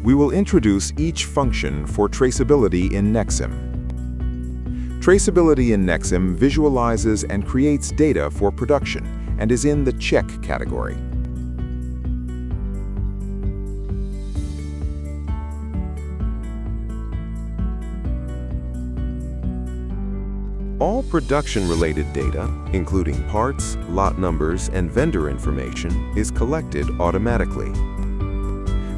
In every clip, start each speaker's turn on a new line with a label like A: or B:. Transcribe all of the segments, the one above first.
A: We will introduce each function for traceability in Nexim. Traceability in Nexim visualizes and creates data for production and is in the check category. All production-related data, including parts, lot numbers, and vendor information, is collected automatically.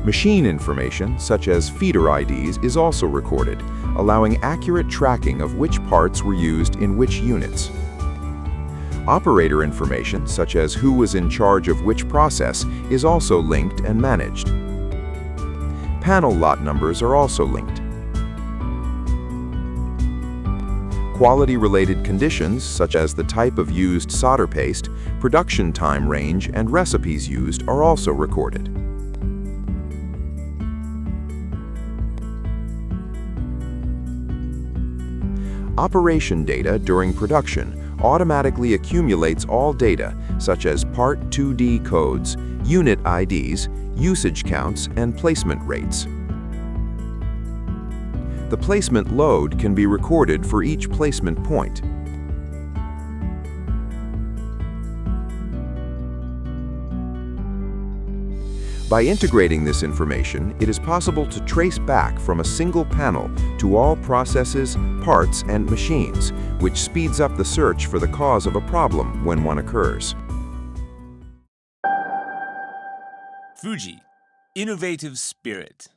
A: Machine information, such as feeder IDs, is also recorded, allowing accurate tracking of which parts were used in which units. Operator information, such as who was in charge of which process, is also linked and managed. Panel lot numbers are also linked. Quality-related conditions, such as the type of used solder paste, production time range, and recipes used, are also recorded. Operation data during production automatically accumulates all data, such as Part 2D codes, unit IDs, usage counts, and placement rates. The placement load can be recorded for each placement point. By integrating this information, it is possible to trace back from a single panel to all processes, parts, and machines, which speeds up the search for the cause of a problem when one occurs.
B: FUJI, innovative spirit.